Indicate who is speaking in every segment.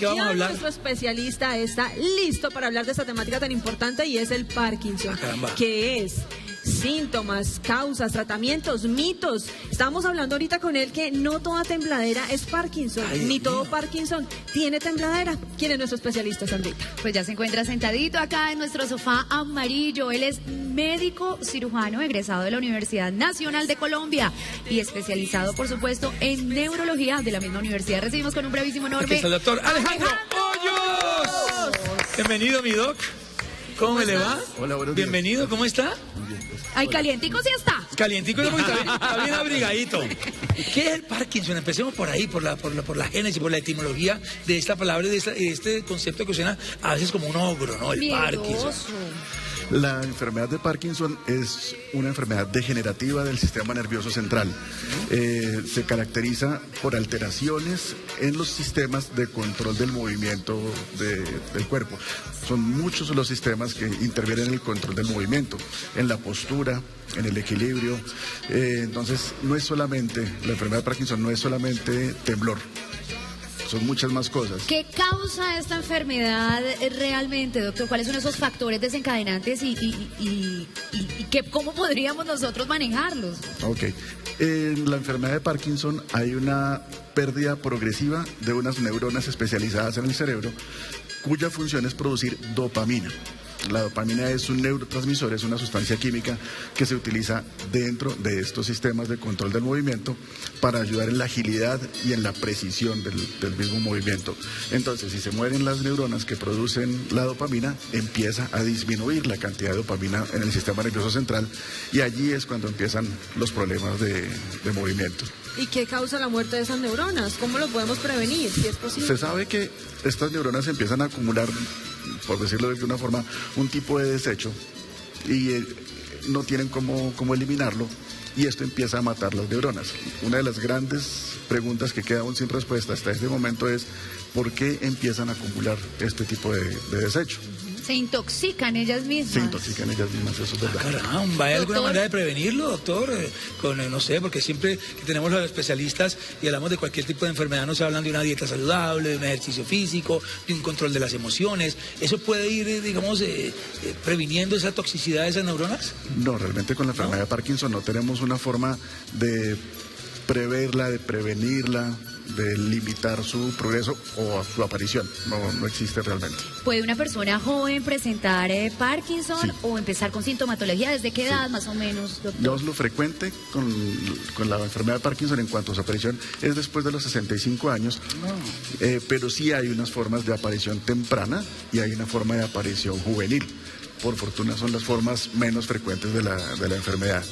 Speaker 1: qué vamos a hablar?
Speaker 2: Nuestro especialista está listo para hablar de esta temática tan importante y es el Parkinson, que es síntomas, causas, tratamientos, mitos. Estábamos hablando ahorita con él que no toda tembladera es Parkinson, ni todo Parkinson tiene tembladera. ¿Quién es nuestro especialista, Sandrita?
Speaker 3: Pues ya se encuentra sentadito acá en nuestro sofá amarillo. Él es médico cirujano egresado de la Universidad Nacional de Colombia y especializado, por supuesto, en neurología de la misma universidad. Recibimos con un brevísimo enorme.
Speaker 1: Aquí está el doctor Alejandro Hoyos. Bienvenido, mi doc. ¿Cómo me le va?
Speaker 4: Hola, buenos días.
Speaker 1: Bienvenido, ¿cómo está?
Speaker 3: Ay, calientico sí está.
Speaker 1: Calientico, está bien abrigadito. ¿Qué es el Parkinson? Empecemos por ahí, por la génesis, por la etimología de esta palabra, de este concepto que suena a veces como un ogro, ¿no? El
Speaker 3: Miedoso.
Speaker 1: Parkinson.
Speaker 4: La enfermedad de Parkinson es una enfermedad degenerativa del sistema nervioso central. Se caracteriza por alteraciones en los sistemas de control del movimiento del cuerpo. Son muchos los sistemas que intervienen en el control del movimiento, en la postura, en el equilibrio. Entonces, no es solamente, la enfermedad de Parkinson no es solamente temblor. Son muchas más cosas.
Speaker 3: ¿Qué causa esta enfermedad realmente, doctor? ¿Cuáles son esos factores desencadenantes y cómo podríamos nosotros manejarlos?
Speaker 4: Ok. En la enfermedad de Parkinson hay una pérdida progresiva de unas neuronas especializadas en el cerebro cuya función es producir dopamina. La dopamina es un neurotransmisor, es una sustancia química que se utiliza dentro de estos sistemas de control del movimiento para ayudar en la agilidad y en la precisión del mismo movimiento. Entonces, si se mueren las neuronas que producen la dopamina, empieza a disminuir la cantidad de dopamina en el sistema nervioso central y allí es cuando empiezan los problemas de movimiento.
Speaker 2: ¿Y qué causa la muerte de esas neuronas? ¿Cómo lo podemos prevenir, si es posible?
Speaker 4: Se sabe que estas neuronas empiezan a acumular, por decirlo de alguna forma, un tipo de desecho y no tienen cómo eliminarlo y esto empieza a matar las neuronas. Una de las grandes preguntas que queda aún sin respuesta hasta este momento es ¿por qué empiezan a acumular este tipo de desecho?
Speaker 3: Se intoxican ellas mismas.
Speaker 4: Se intoxican ellas mismas, eso es verdad.
Speaker 1: Caramba, ¿hay alguna
Speaker 3: Doctor.
Speaker 1: manera de prevenirlo, doctor? No sé, porque siempre que tenemos a los especialistas y hablamos de cualquier tipo de enfermedad, nos hablan de una dieta saludable, de un ejercicio físico, de un control de las emociones. ¿Eso puede ir, digamos, previniendo esa toxicidad de esas neuronas?
Speaker 4: No, realmente con la enfermedad de Parkinson no tenemos una forma de preverla, de prevenirla, de limitar su progreso o su aparición. No existe realmente.
Speaker 3: ¿Puede una persona joven presentar Parkinson
Speaker 4: Sí.
Speaker 3: o empezar con sintomatología? ¿Desde qué edad más o menos, doctor?
Speaker 4: Digamos, lo frecuente con la enfermedad de Parkinson en cuanto a su aparición es después de los 65 años, pero sí hay unas formas de aparición temprana y hay una forma de aparición juvenil. Por fortuna son las formas menos frecuentes de la enfermedad.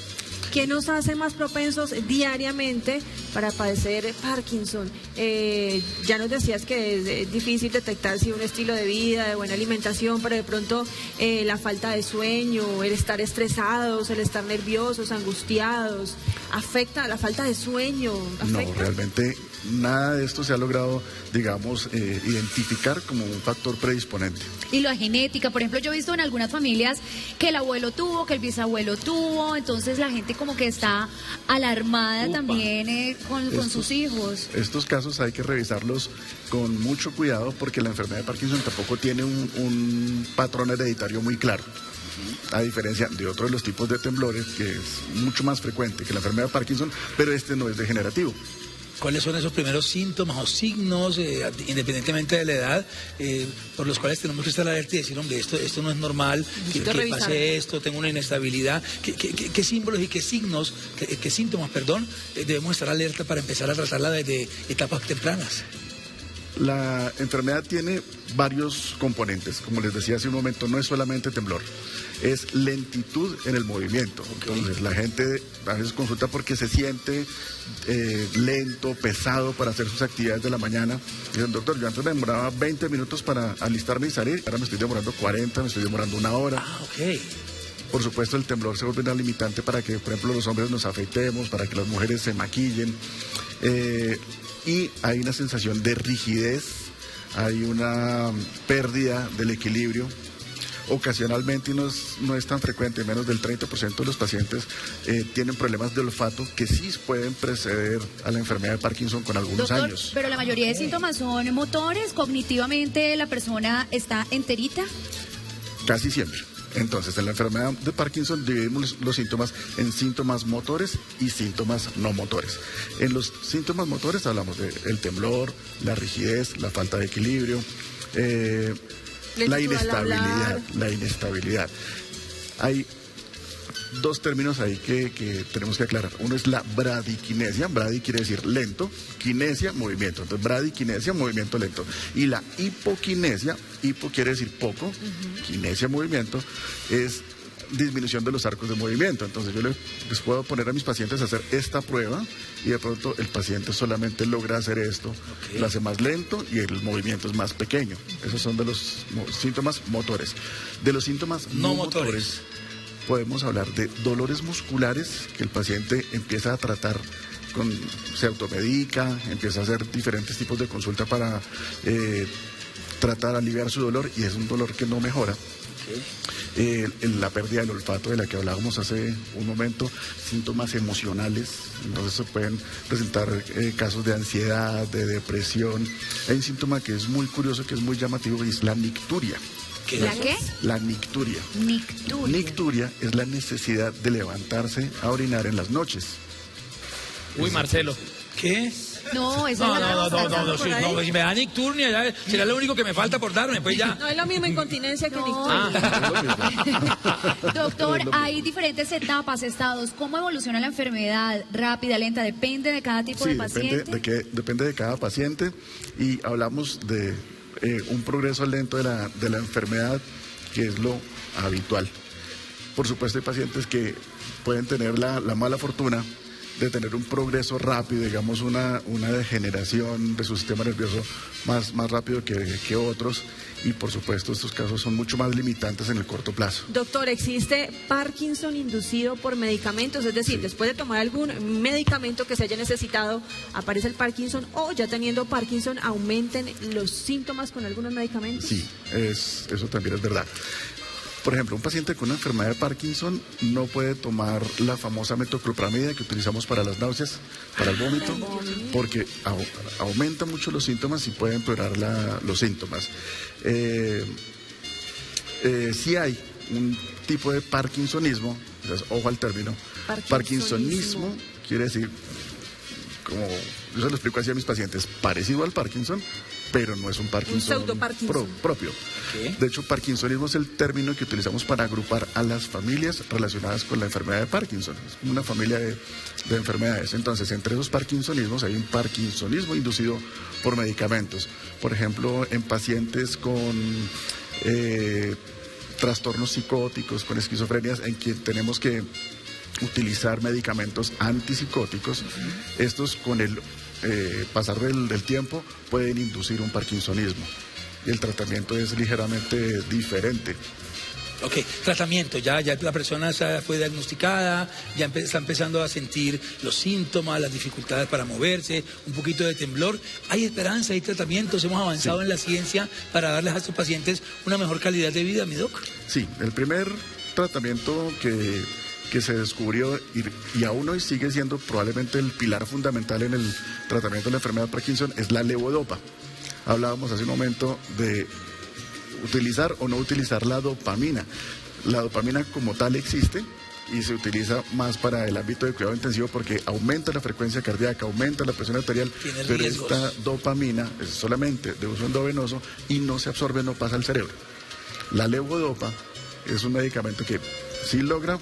Speaker 2: ¿Qué nos hace más propensos diariamente para padecer Parkinson? Ya nos decías que es difícil detectar si un estilo de vida, de buena alimentación, pero de pronto la falta de sueño, el estar estresados, el estar nerviosos, angustiados, afecta la falta de sueño.
Speaker 4: No,
Speaker 2: ¿Afecta?
Speaker 4: realmente nada de esto se ha logrado, digamos, identificar como un factor predisponente.
Speaker 3: Y la genética, por ejemplo, yo he visto en algunas familias que el abuelo tuvo, que el bisabuelo tuvo, entonces la gente como que está alarmada también con sus hijos.
Speaker 4: Estos casos hay que revisarlos con mucho cuidado porque la enfermedad de Parkinson tampoco tiene un patrón hereditario muy claro. A diferencia de otros de los tipos de temblores, que es mucho más frecuente que la enfermedad de Parkinson, pero este no es degenerativo.
Speaker 1: ¿Cuáles son esos primeros síntomas o signos, independientemente de la edad, por los cuales tenemos que estar alerta y decir, hombre, esto no es normal, que pase esto, tengo una inestabilidad? ¿Qué símbolos y qué signos, qué síntomas, debemos estar alerta para empezar a tratarla desde etapas tempranas?
Speaker 4: La enfermedad tiene varios componentes, como les decía hace un momento, no es solamente temblor, es lentitud en el movimiento. Entonces la gente a veces consulta porque se siente lento, pesado para hacer sus actividades de la mañana. Dicen, doctor, yo antes me demoraba 20 minutos para alistarme y salir, ahora me estoy demorando 40, me estoy demorando una hora. Por supuesto, el temblor se vuelve una limitante para que, por ejemplo, los hombres nos afeitemos, para que las mujeres se maquillen. Y hay una sensación de rigidez, hay una pérdida del equilibrio Ocasionalmente, y no es tan frecuente, menos del 30% de los pacientes tienen problemas de olfato que sí pueden preceder a la enfermedad de Parkinson con algunos
Speaker 3: Doctor,
Speaker 4: años.
Speaker 3: pero la mayoría de síntomas son motores, cognitivamente la persona está enterita.
Speaker 4: Casi siempre. Entonces, en la enfermedad de Parkinson dividimos los síntomas en síntomas motores y síntomas no motores. En los síntomas motores hablamos del temblor, la rigidez, la falta de equilibrio, la inestabilidad. Hay dos términos ahí que tenemos que aclarar. Uno es la bradiquinesia. Bradi quiere decir lento, kinesia, movimiento. Entonces, bradiquinesia, movimiento lento. Y la hipoquinesia, hipo quiere decir poco, kinesia, movimiento, es disminución de los arcos de movimiento. Entonces, yo les puedo poner a mis pacientes a hacer esta prueba y de pronto el paciente solamente logra hacer esto, lo hace más lento y el movimiento es más pequeño. Esos son de los síntomas motores. De los síntomas no motores podemos hablar de dolores musculares que el paciente empieza a tratar se automedica, empieza a hacer diferentes tipos de consulta para tratar de aliviar su dolor y es un dolor que no mejora. La pérdida del olfato de la que hablábamos hace un momento, síntomas emocionales, entonces se pueden presentar casos de ansiedad, de depresión. Hay un síntoma que es muy curioso, que es muy llamativo y es la nicturia.
Speaker 3: ¿La qué?
Speaker 4: La nicturia. Nicturia es la necesidad de levantarse a orinar en las noches.
Speaker 1: Uy, Marcelo. ¿Qué?
Speaker 3: No, eso
Speaker 1: no, si me da nicturnia, ya será lo único que me falta por darme, pues ya.
Speaker 2: No es lo mismo incontinencia que nicturia.
Speaker 3: Doctor, hay diferentes etapas, estados. ¿Cómo evoluciona la enfermedad? ¿Rápida, lenta? ¿Depende de cada tipo de paciente?
Speaker 4: Depende de cada paciente y hablamos de un progreso lento de la enfermedad, que es lo habitual. Por supuesto, hay pacientes que pueden tener la mala fortuna de tener un progreso rápido, digamos una degeneración de su sistema nervioso más rápido que otros, y por supuesto estos casos son mucho más limitantes en el corto plazo.
Speaker 2: Doctor, ¿existe Parkinson inducido por medicamentos? Es decir, después de tomar algún medicamento que se haya necesitado, aparece el Parkinson, o ya teniendo Parkinson aumenten los síntomas con algunos medicamentos.
Speaker 4: Sí, eso también es verdad. Por ejemplo, un paciente con una enfermedad de Parkinson no puede tomar la famosa metoclopramida que utilizamos para las náuseas, para el vómito, porque aumenta mucho los síntomas y puede empeorar los síntomas. Sí hay un tipo de parkinsonismo, entonces, ojo al término. Parkinsonismo quiere decir, como yo se lo explico así a mis pacientes, parecido al Parkinson, pero no es un Parkinson propio.
Speaker 1: ¿Qué?
Speaker 4: De hecho, Parkinsonismo es el término que utilizamos para agrupar a las familias relacionadas con la enfermedad de Parkinson. Es una familia de enfermedades. Entonces, entre esos Parkinsonismos hay un Parkinsonismo inducido por medicamentos. Por ejemplo, en pacientes con trastornos psicóticos, con esquizofrenias, en quien tenemos que utilizar medicamentos antipsicóticos. Estos, con el pasar del tiempo, pueden inducir un parkinsonismo y el tratamiento es ligeramente diferente.
Speaker 1: Ok, tratamiento, ya la persona fue diagnosticada, ya está empezando a sentir los síntomas, las dificultades para moverse, un poquito de temblor. ¿Hay esperanza, hay tratamientos? ¿Hemos avanzado en la ciencia para darles a estos pacientes una mejor calidad de vida, mi doc?
Speaker 4: Sí, el primer tratamiento que se descubrió y aún hoy sigue siendo probablemente el pilar fundamental en el tratamiento de la enfermedad de Parkinson es la levodopa. Hablábamos hace un momento de utilizar o no utilizar la dopamina. La dopamina como tal existe y se utiliza más para el ámbito de cuidado intensivo porque aumenta la frecuencia cardíaca, aumenta la presión arterial, pero esta dopamina es solamente de uso endovenoso y no se absorbe, no pasa al cerebro. La levodopa es un medicamento que sí logra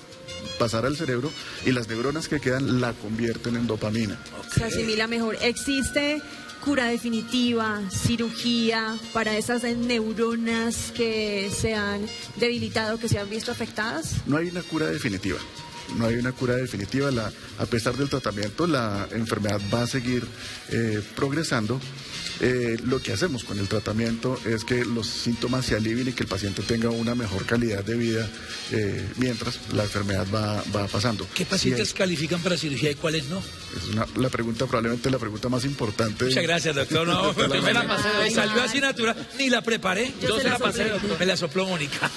Speaker 4: pasar al cerebro y las neuronas que quedan la convierten en dopamina.
Speaker 2: Se asimila mejor. ¿Existe cura definitiva, cirugía para esas neuronas que se han debilitado, que se han visto afectadas?
Speaker 4: No hay una cura definitiva. No hay una cura definitiva. A pesar del tratamiento, la enfermedad va a seguir progresando. Lo que hacemos con el tratamiento es que los síntomas se alivien y que el paciente tenga una mejor calidad de vida mientras la enfermedad va pasando.
Speaker 1: ¿Qué pacientes califican para cirugía y cuáles no?
Speaker 4: Es probablemente la pregunta más importante.
Speaker 1: Muchas gracias, doctor. No, me la pasé, salió así natural, ni la preparé. Yo se la pasé, doctor. Me la sopló Mónica.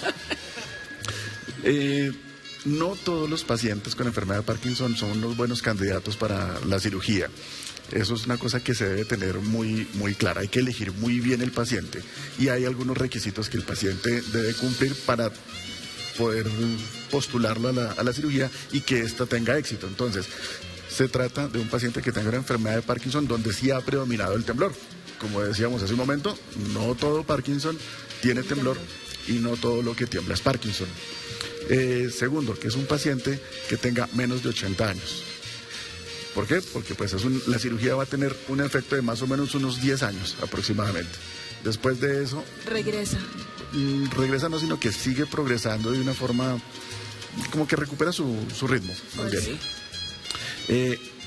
Speaker 4: No todos los pacientes con enfermedad de Parkinson son unos buenos candidatos para la cirugía. Eso es una cosa que se debe tener muy, muy clara. Hay que elegir muy bien el paciente y hay algunos requisitos que el paciente debe cumplir para poder postularlo a la cirugía y que ésta tenga éxito. Entonces, se trata de un paciente que tenga una enfermedad de Parkinson donde sí ha predominado el temblor. Como decíamos hace un momento, no todo Parkinson tiene temblor y no todo lo que tiembla es Parkinson. Segundo, que es un paciente que tenga menos de 80 años. ¿Por qué? Porque pues la cirugía va a tener un efecto de más o menos unos 10 años aproximadamente. Después de eso...
Speaker 2: Regresa.
Speaker 4: Regresa no, sino que sigue progresando de una forma como que recupera su ritmo. También.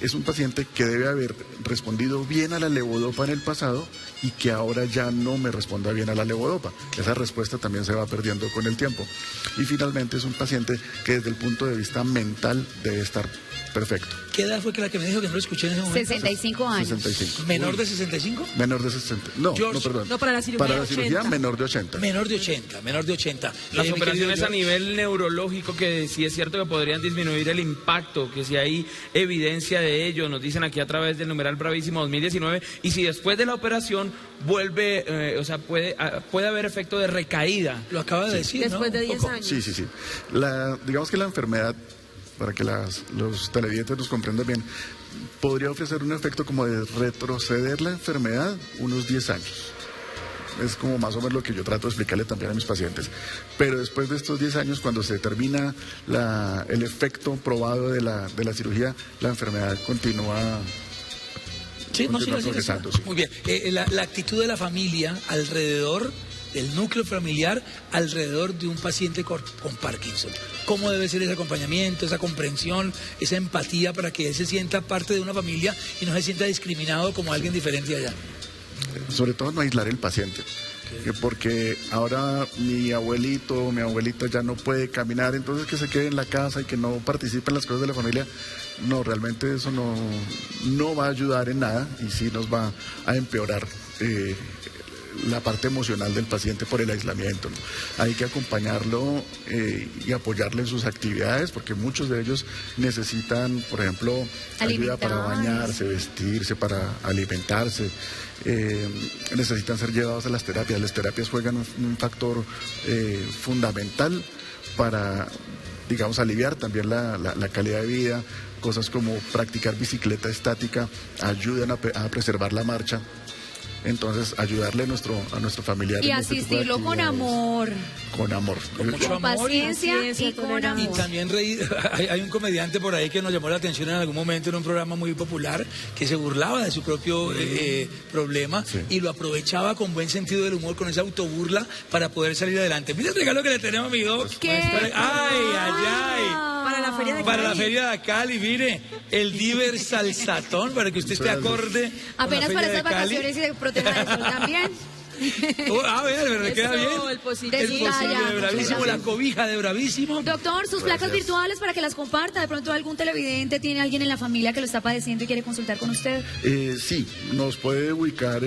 Speaker 4: Es un paciente que debe haber respondido bien a la levodopa en el pasado y que ahora ya no me responda bien a la levodopa. Esa respuesta también se va perdiendo con el tiempo. Y finalmente es un paciente que desde el punto de vista mental debe estar perfecto.
Speaker 1: ¿Qué edad fue la que me dijo que no lo escuché en ese momento?
Speaker 3: 65 años.
Speaker 4: 65.
Speaker 1: ¿Menor de 65?
Speaker 4: Menor de 60. No, perdón.
Speaker 2: No, para la cirugía.
Speaker 4: Para la cirugía
Speaker 2: 80.
Speaker 4: menor de 80.
Speaker 1: Menor de 80, menor de 80.
Speaker 5: Las
Speaker 1: mi
Speaker 5: operaciones
Speaker 1: querido
Speaker 5: a nivel neurológico, que sí es cierto que podrían disminuir el impacto, que si hay evidencia de ello, nos dicen aquí a través del numeral Bravísimo 2019, y si después de la operación vuelve, puede haber efecto de recaída.
Speaker 1: Lo acaba de decir,
Speaker 2: Después
Speaker 1: ¿no?
Speaker 2: de 10 años.
Speaker 4: Sí. Digamos que la enfermedad, para que los televidentes nos comprendan bien, podría ofrecer un efecto como de retroceder la enfermedad unos 10 años. Es como más o menos lo que yo trato de explicarle también a mis pacientes. Pero después de estos 10 años, cuando se termina el efecto probado de la cirugía, la enfermedad continúa...
Speaker 1: Sí, no, sí.
Speaker 4: progresando, sí.
Speaker 1: Muy bien. La actitud de la familia alrededor, del núcleo familiar, alrededor de un paciente con Parkinson. ¿Cómo debe ser ese acompañamiento, esa comprensión, esa empatía para que él se sienta parte de una familia y no se sienta discriminado como alguien diferente allá?
Speaker 4: Sobre todo no aislar el paciente. Porque ahora mi abuelito o mi abuelita ya no puede caminar, entonces que se quede en la casa y que no participe en las cosas de la familia. No, realmente eso no va a ayudar en nada y sí nos va a empeorar la parte emocional del paciente por el aislamiento, ¿no? Hay que acompañarlo y apoyarle en sus actividades, porque muchos de ellos necesitan, por ejemplo, ayuda para bañarse, vestirse, para alimentarse. Necesitan ser llevados a las terapias. Las terapias juegan un factor fundamental para, digamos, aliviar también la calidad de vida. Cosas como practicar bicicleta estática ayudan a preservar la marcha. Entonces, ayudarle a nuestro familiar.
Speaker 3: Y asistirlo con amor.
Speaker 4: Con amor.
Speaker 1: Con mucho
Speaker 3: Con
Speaker 1: amor
Speaker 3: paciencia y con amor.
Speaker 1: Y también hay un comediante por ahí que nos llamó la atención en algún momento en un programa muy popular que se burlaba de su propio problema y lo aprovechaba con buen sentido del humor, con esa autoburla para poder salir adelante. Mira el regalo que le tenemos a mi doc.
Speaker 3: ¿Qué?
Speaker 1: ¡Ay!
Speaker 2: Para la feria de
Speaker 1: Para
Speaker 2: Cali.
Speaker 1: la feria de Cali, mire, el Diver Salsatón, para que usted esté acorde.
Speaker 3: Apenas
Speaker 1: con la
Speaker 3: para
Speaker 1: feria
Speaker 3: estas
Speaker 1: de Cali.
Speaker 3: vacaciones y de proteger el sol también.
Speaker 1: A ver, ¿me queda bien?
Speaker 2: El posible.
Speaker 1: El posible de Bravísimo, la cobija de Bravísimo.
Speaker 3: Doctor, sus placas virtuales para que las comparta. De pronto algún televidente tiene alguien en la familia que lo está padeciendo y quiere consultar con usted.
Speaker 4: Sí, nos puede ubicar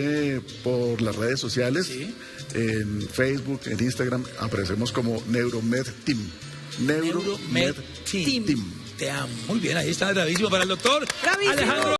Speaker 4: por las redes sociales.
Speaker 1: Sí.
Speaker 4: En Facebook, en Instagram, aparecemos como Neuromed Team. Neuromed
Speaker 1: Team.
Speaker 4: Team.
Speaker 1: Te amo. Muy bien, ahí está Bravísimo para el doctor
Speaker 2: Bravísimo.
Speaker 1: Alejandro